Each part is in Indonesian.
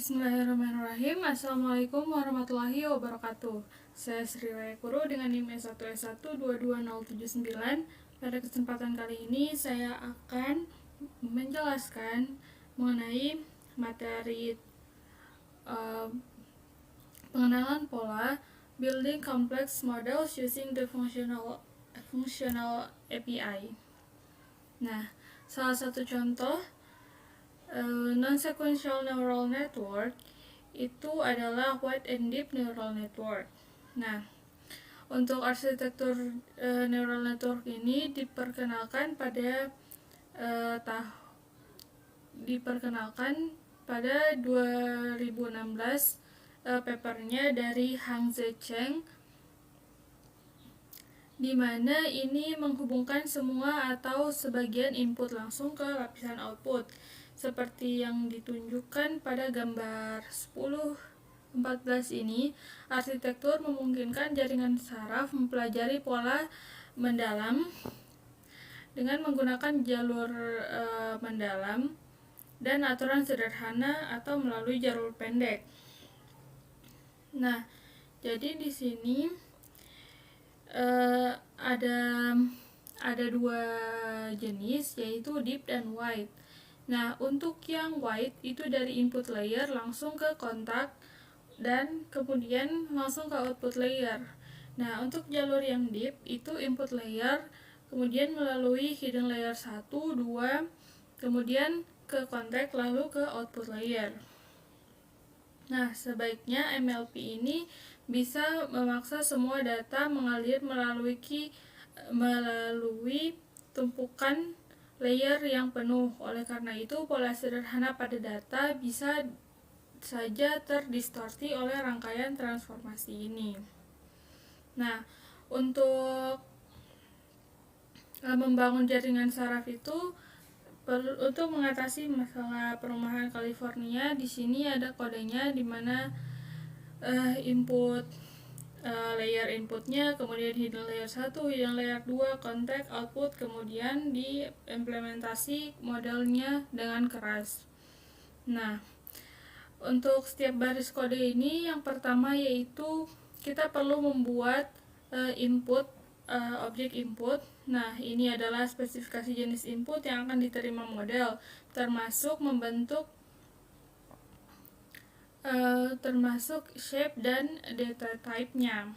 Bismillahirrahmanirrahim. Assalamualaikum warahmatullahi wabarakatuh. Saya Sri Wayakuru dengan NIM S1S1 22079. Pada kesempatan kali ini saya akan menjelaskan mengenai materi pengenalan pola Building Complex Models Using the Functional API. Nah, salah satu contoh non-sequential neural network itu adalah wide and deep neural network. Nah, untuk arsitektur neural network ini diperkenalkan pada 2016 papernya dari Hang Ze Cheng, di mana ini menghubungkan semua atau sebagian input langsung ke lapisan output, seperti yang ditunjukkan pada gambar 10-14 ini. Arsitektur memungkinkan jaringan saraf mempelajari pola mendalam dengan menggunakan jalur mendalam dan aturan sederhana atau melalui jalur pendek. Nah, jadi di sini ada dua jenis, yaitu deep dan wide. Nah, untuk yang wide itu dari input layer langsung ke kontak dan kemudian langsung ke output layer. Nah, untuk jalur yang deep itu input layer, kemudian melalui hidden layer 1, 2, kemudian ke kontak lalu ke output layer. Nah, sebaiknya MLP ini bisa memaksa semua data mengalir melalui tumpukan layer yang penuh. Oleh karena itu, pola sederhana pada data bisa saja terdistorsi oleh rangkaian transformasi ini. Nah, untuk membangun jaringan saraf itu untuk mengatasi masalah perumahan California, di sini ada kodenya, di mana input layer inputnya, kemudian hidden layer 1, hidden layer 2, kontak, output, kemudian diimplementasi modelnya dengan keras. Nah, untuk setiap baris kode ini, yang pertama yaitu kita perlu membuat objek input. Nah, ini adalah spesifikasi jenis input yang akan diterima model, termasuk shape dan data type-nya.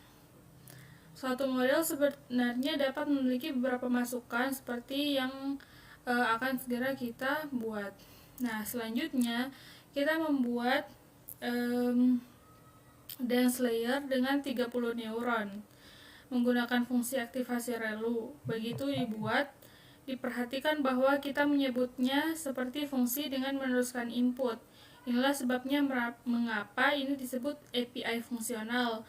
Suatu model sebenarnya dapat memiliki beberapa masukan seperti yang akan segera kita buat. Nah, selanjutnya kita membuat dense layer dengan 30 neuron menggunakan fungsi aktivasi ReLU. Begitu dibuat, diperhatikan bahwa kita menyebutnya seperti fungsi dengan meneruskan input. Inilah sebabnya mengapa ini disebut API fungsional.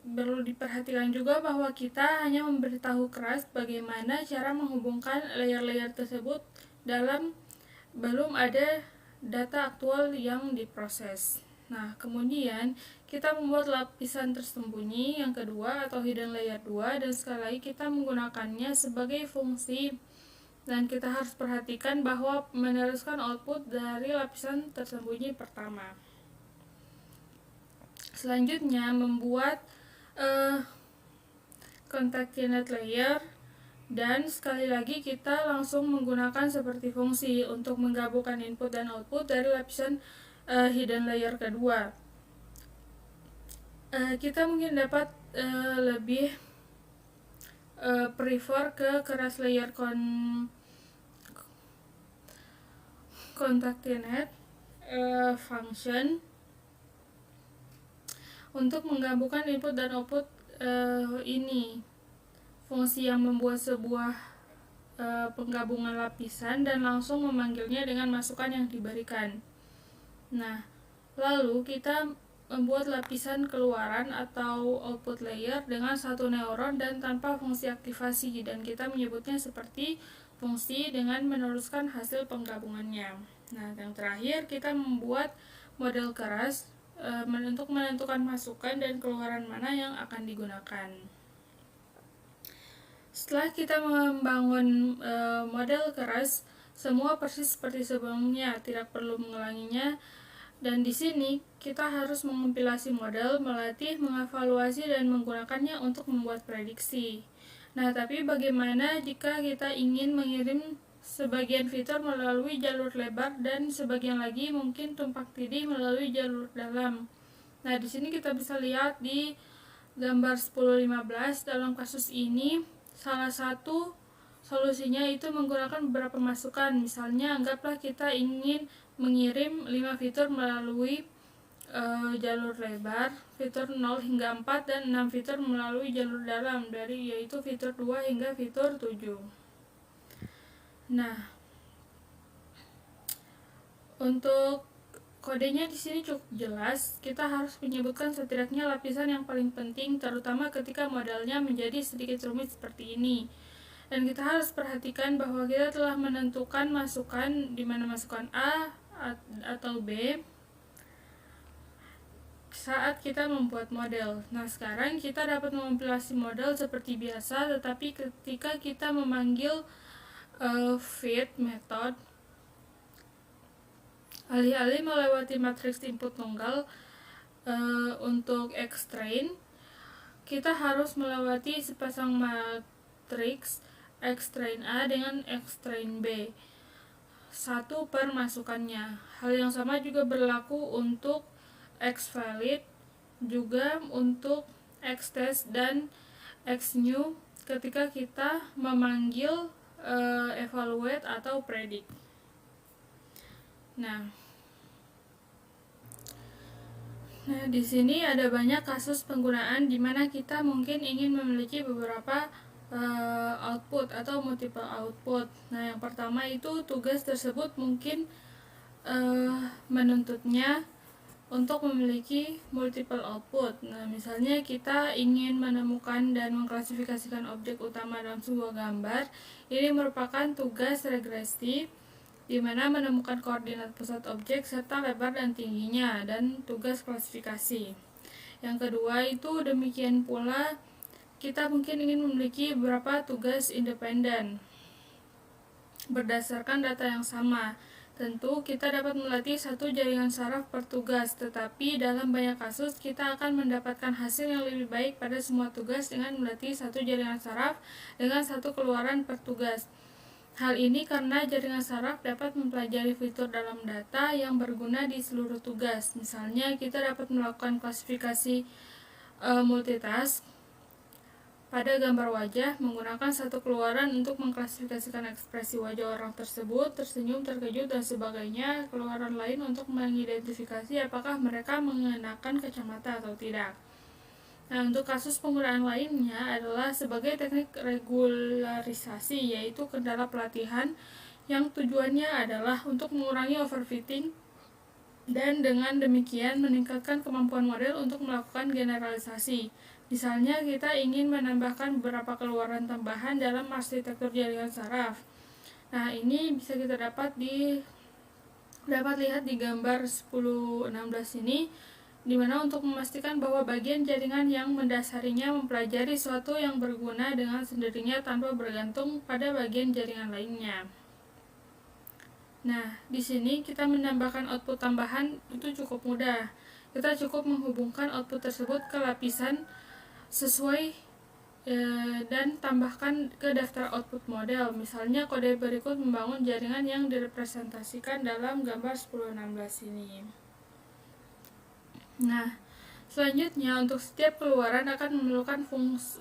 Perlu diperhatikan juga bahwa kita hanya memberitahu keras bagaimana cara menghubungkan layer-layer tersebut belum ada data aktual yang diproses. Nah, kemudian kita membuat lapisan tersembunyi yang kedua atau hidden layer 2, dan sekali lagi kita menggunakannya sebagai fungsi, dan kita harus perhatikan bahwa meneruskan output dari lapisan tersembunyi pertama. Selanjutnya membuat concatenate layer, dan sekali lagi kita langsung menggunakan seperti fungsi untuk menggabungkan input dan output dari lapisan hidden layer kedua. Kita mungkin dapat lebih prefer ke keras layer concatenate function untuk menggabungkan input dan output ini. Fungsi yang membuat sebuah penggabungan lapisan dan langsung memanggilnya dengan masukan yang diberikan. Nah, lalu kita membuat lapisan keluaran atau output layer dengan satu neuron dan tanpa fungsi aktivasi, dan kita menyebutnya seperti fungsi dengan meneruskan hasil penggabungannya. Nah, yang terakhir kita membuat model keras untuk menentukan masukan dan keluaran mana yang akan digunakan. Setelah kita membangun model keras, semua persis seperti sebelumnya, tidak perlu mengulanginya. Dan di sini kita harus mengompilasi model, melatih, mengevaluasi, dan menggunakannya untuk membuat prediksi. Nah, tapi bagaimana jika kita ingin mengirim sebagian fitur melalui jalur lebar dan sebagian lagi mungkin tumpak tindih melalui jalur dalam? Nah, di sini kita bisa lihat di gambar 1015. Dalam kasus ini, salah satu solusinya itu menggunakan beberapa masukan. Misalnya, anggaplah kita ingin mengirim 5 fitur melalui jalur lebar, fitur 0 hingga 4, dan 6 fitur melalui jalur dalam, yaitu fitur 2 hingga fitur 7. Nah, untuk kodenya di sini cukup jelas. Kita harus menyebutkan setidaknya lapisan yang paling penting, terutama ketika modelnya menjadi sedikit rumit seperti ini. Dan kita harus perhatikan bahwa kita telah menentukan masukan, di mana masukan A atau B saat kita membuat model. Nah, sekarang kita dapat mengompilasi model seperti biasa, tetapi ketika kita memanggil feed method, alih-alih melewati matriks input tunggal untuk xtrain, kita harus melewati sepasang matriks xtrain A dengan xtrain B, satu per masukannya. Hal yang sama juga berlaku untuk xvalid, juga untuk xtest dan xnew ketika kita memanggil evaluate atau predict. Nah, di sini ada banyak kasus penggunaan di mana kita mungkin ingin memiliki beberapa output atau multiple output. Nah, yang pertama itu tugas tersebut mungkin menuntutnya untuk memiliki multiple output. Nah, misalnya kita ingin menemukan dan mengklasifikasikan objek utama dalam sebuah gambar. Ini merupakan tugas regresi, di mana menemukan koordinat pusat objek serta lebar dan tingginya, dan tugas klasifikasi. Yang kedua itu demikian pula kita mungkin ingin memiliki beberapa tugas independen berdasarkan data yang sama. Tentu kita dapat melatih satu jaringan saraf per tugas, tetapi dalam banyak kasus kita akan mendapatkan hasil yang lebih baik pada semua tugas dengan melatih satu jaringan saraf dengan satu keluaran per tugas. Hal ini karena jaringan saraf dapat mempelajari fitur dalam data yang berguna di seluruh tugas. Misalnya, kita dapat melakukan klasifikasi multitask pada gambar wajah menggunakan satu keluaran untuk mengklasifikasikan ekspresi wajah orang tersebut, tersenyum, terkejut, dan sebagainya. Keluaran lain untuk mengidentifikasi apakah mereka mengenakan kacamata atau tidak. Nah, untuk kasus penggunaan lainnya adalah sebagai teknik regularisasi, yaitu kendala pelatihan yang tujuannya adalah untuk mengurangi overfitting dan dengan demikian meningkatkan kemampuan model untuk melakukan generalisasi. Misalnya, kita ingin menambahkan beberapa keluaran tambahan dalam arsitektur jaringan saraf. Nah, ini bisa kita dapat lihat di gambar 1016 ini, di mana untuk memastikan bahwa bagian jaringan yang mendasarinya mempelajari suatu yang berguna dengan sendirinya tanpa bergantung pada bagian jaringan lainnya. Nah, di sini kita menambahkan output tambahan itu cukup mudah. Kita cukup menghubungkan output tersebut ke lapisan sesuai dan tambahkan ke daftar output model. Misalnya, kode berikut membangun jaringan yang direpresentasikan dalam gambar 1016 ini. Nah, selanjutnya untuk setiap keluaran akan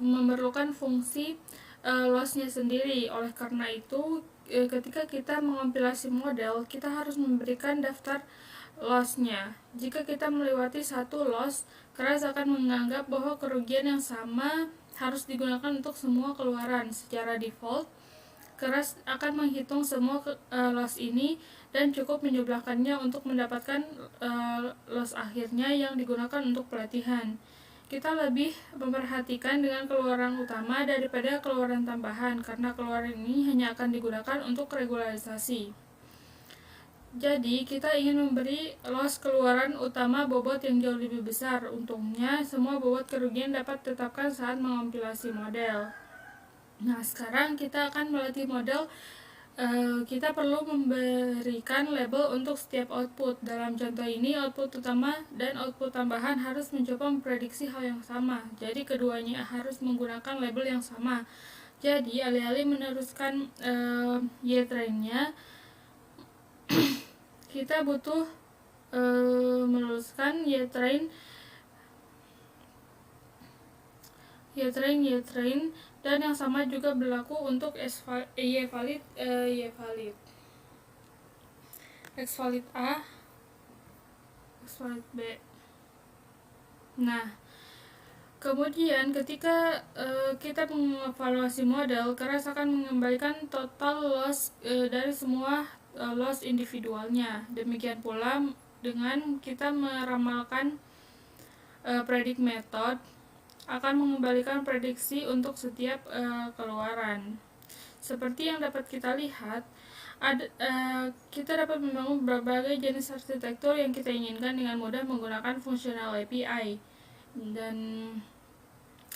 memerlukan fungsi loss-nya sendiri. Oleh karena itu, ketika kita mengompilasi model, kita harus memberikan daftar loss-nya. Jika kita melewati satu loss, keras akan menganggap bahwa kerugian yang sama harus digunakan untuk semua keluaran. Secara default, keras akan menghitung semua loss ini dan cukup menjumlahkannya untuk mendapatkan loss akhirnya yang digunakan untuk pelatihan. Kita lebih memperhatikan dengan keluaran utama daripada keluaran tambahan, karena keluaran ini hanya akan digunakan untuk regularisasi. Jadi, kita ingin memberi loss keluaran utama bobot yang jauh lebih besar. Untungnya, semua bobot kerugian dapat ditetapkan saat mengompilasi model. Nah, sekarang kita akan melatih model kita perlu memberikan label untuk setiap output. Dalam contoh ini, output utama dan output tambahan harus mencoba memprediksi hal yang sama. Jadi keduanya harus menggunakan label yang sama. Jadi alih-alih meneruskan Y-train-nya, kita butuh meneruskan Y-train, dan yang sama juga berlaku untuk Y valid, X valid A, X valid B. Nah, kemudian ketika kita mengevaluasi model, keras akan mengembalikan total loss dari semua loss individualnya. Demikian pula dengan kita meramalkan predict method akan mengembalikan prediksi untuk setiap keluaran. Seperti yang dapat kita lihat, kita dapat membangun berbagai jenis arsitektur yang kita inginkan dengan mudah menggunakan fungsional API. Dan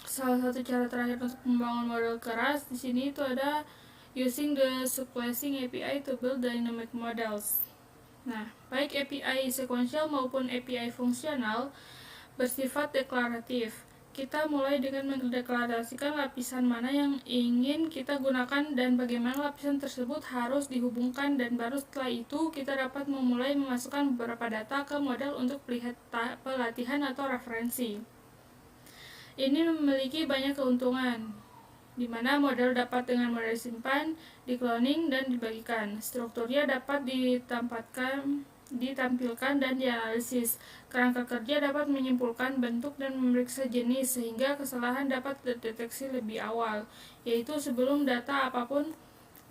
salah satu cara terakhir untuk membangun model keras di sini itu ada using the subclassing API to build dynamic models. Nah, baik API sequential maupun API fungsional bersifat deklaratif. Kita mulai dengan mendeklarasikan lapisan mana yang ingin kita gunakan dan bagaimana lapisan tersebut harus dihubungkan, dan baru setelah itu kita dapat memulai memasukkan beberapa data ke model untuk pelatihan atau referensi. Ini memiliki banyak keuntungan, di mana model dapat dengan mudah disimpan, dikloning, dan dibagikan. Strukturnya dapat ditampilkan dan dianalisis. Kerangka kerja dapat menyimpulkan bentuk dan memeriksa jenis sehingga kesalahan dapat terdeteksi lebih awal, yaitu sebelum data apapun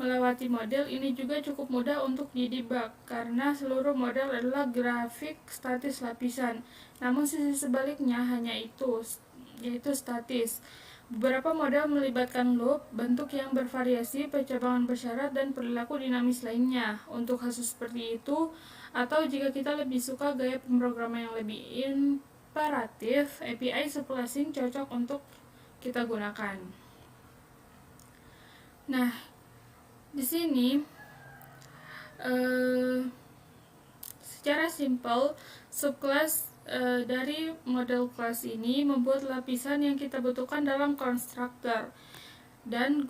melewati model. Ini juga cukup mudah untuk didebug karena seluruh model adalah grafik statis lapisan. Namun sisi sebaliknya hanya itu, yaitu statis. Beberapa model melibatkan loop, bentuk yang bervariasi, percabangan bersyarat, dan perilaku dinamis lainnya. Untuk kasus seperti itu, atau jika kita lebih suka gaya pemrograman yang lebih imperatif, API subclassing cocok untuk kita gunakan. Nah, di sini secara simpel, subclass dari model kelas ini membuat lapisan yang kita butuhkan dalam konstruktor dan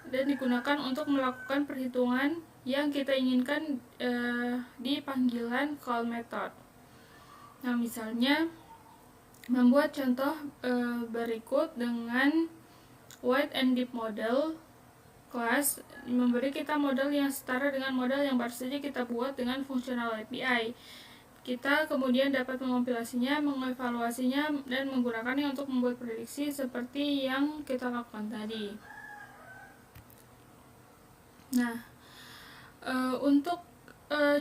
digunakan untuk melakukan perhitungan yang kita inginkan di panggilan call method. Nah, misalnya membuat contoh berikut dengan wide and deep model class memberi kita model yang setara dengan model yang baru saja kita buat dengan fungsional API. Kita kemudian dapat mengompilasinya, mengevaluasinya, dan menggunakannya untuk membuat prediksi seperti yang kita lakukan tadi. Nah, untuk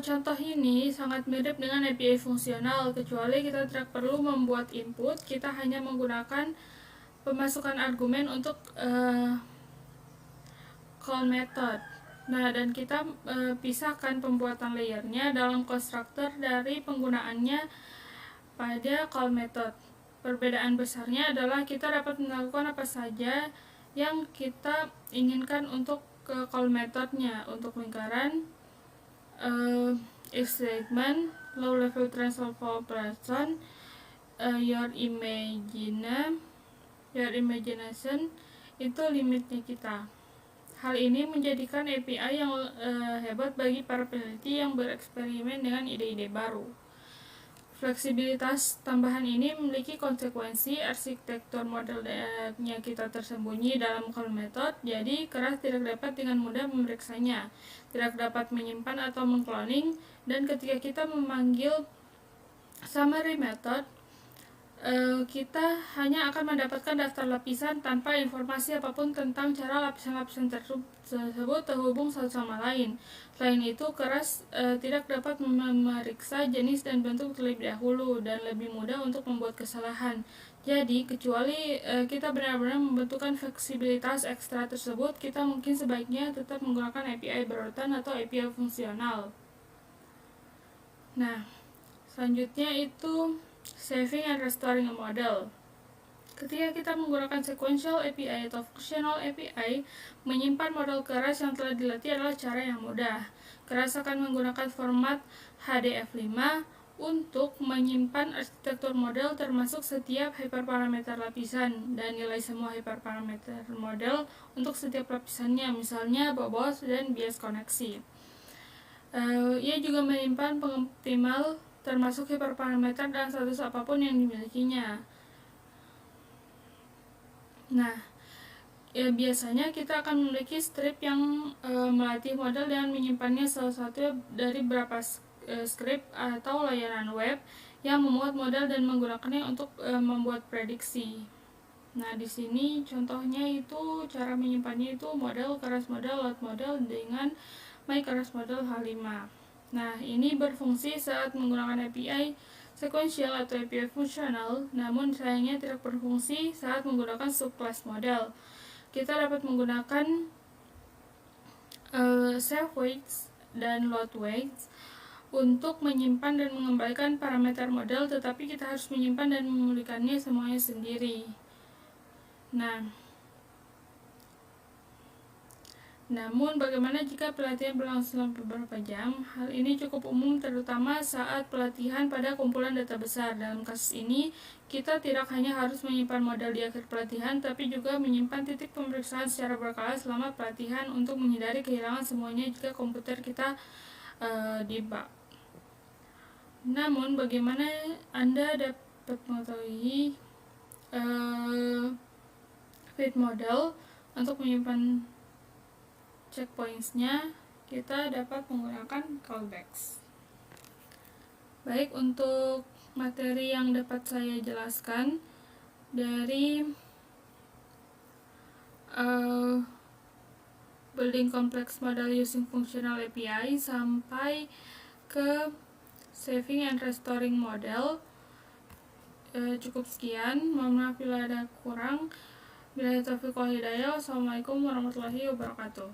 contoh ini sangat mirip dengan API fungsional, kecuali kita tidak perlu membuat input, kita hanya menggunakan pemasukan argumen untuk call method. Nah, dan kita pisahkan pembuatan layernya dalam konstruktor dari penggunaannya pada call method. Perbedaan besarnya adalah kita dapat melakukan apa saja yang kita inginkan untuk call methodnya. Untuk lingkaran, if statement, low level transfer operation, your imagination, itu limitnya kita. Hal ini menjadikan API yang hebat bagi para peneliti yang bereksperimen dengan ide-ide baru. Fleksibilitas tambahan ini memiliki konsekuensi arsitektur modelnya kita tersembunyi dalam call method, jadi keras tidak dapat dengan mudah memeriksanya, tidak dapat menyimpan atau mengcloning, dan ketika kita memanggil summary method, kita hanya akan mendapatkan daftar lapisan tanpa informasi apapun tentang cara lapisan-lapisan tersebut terhubung satu sama lain. Selain itu, keras tidak dapat memeriksa jenis dan bentuk terlebih dahulu dan lebih mudah untuk membuat kesalahan. Jadi, kecuali kita benar-benar membutuhkan fleksibilitas ekstra tersebut, kita mungkin sebaiknya tetap menggunakan API berurutan atau API fungsional. Nah, selanjutnya itu saving and restoring a model. Ketika kita menggunakan sequential API atau functional API, menyimpan model keras yang telah dilatih adalah cara yang mudah. Keras akan menggunakan format HDF5 untuk menyimpan arsitektur model termasuk setiap hyperparameter lapisan dan nilai semua hyperparameter model untuk setiap lapisannya, misalnya bobot dan bias koneksi. Ia juga menyimpan pengoptimal termasuk hyperparameter dan status apapun yang dimilikinya. Nah, biasanya kita akan memiliki strip yang melatih model dan menyimpannya salah satu dari beberapa script atau layanan web yang memuat model dan menggunakannya untuk membuat prediksi. Nah, di sini contohnya itu cara menyimpannya itu model, keras model, load model dengan my keras model H5. Nah, ini berfungsi saat menggunakan API sequential atau API fungsional, namun sayangnya tidak berfungsi saat menggunakan subclass model. Kita dapat menggunakan save weights dan load weights untuk menyimpan dan mengembalikan parameter model, tetapi kita harus menyimpan dan memulihkannya semuanya sendiri. Namun, bagaimana jika pelatihan berlangsung selama beberapa jam? Hal ini cukup umum terutama saat pelatihan pada kumpulan data besar. Dalam kasus ini, kita tidak hanya harus menyimpan model di akhir pelatihan, tapi juga menyimpan titik pemeriksaan secara berkala selama pelatihan untuk menghindari kehilangan semuanya jika komputer kita debug. Namun, bagaimana Anda dapat mengetahui fit model untuk menyimpan checkpoints-nya? Kita dapat menggunakan callbacks. Baik, untuk materi yang dapat saya jelaskan dari building complex model using functional API sampai ke saving and restoring model, cukup sekian. Mohon maaf bila ada kurang. Billahi taufiq wal hidayah. Wassalamualaikum warahmatullahi wabarakatuh.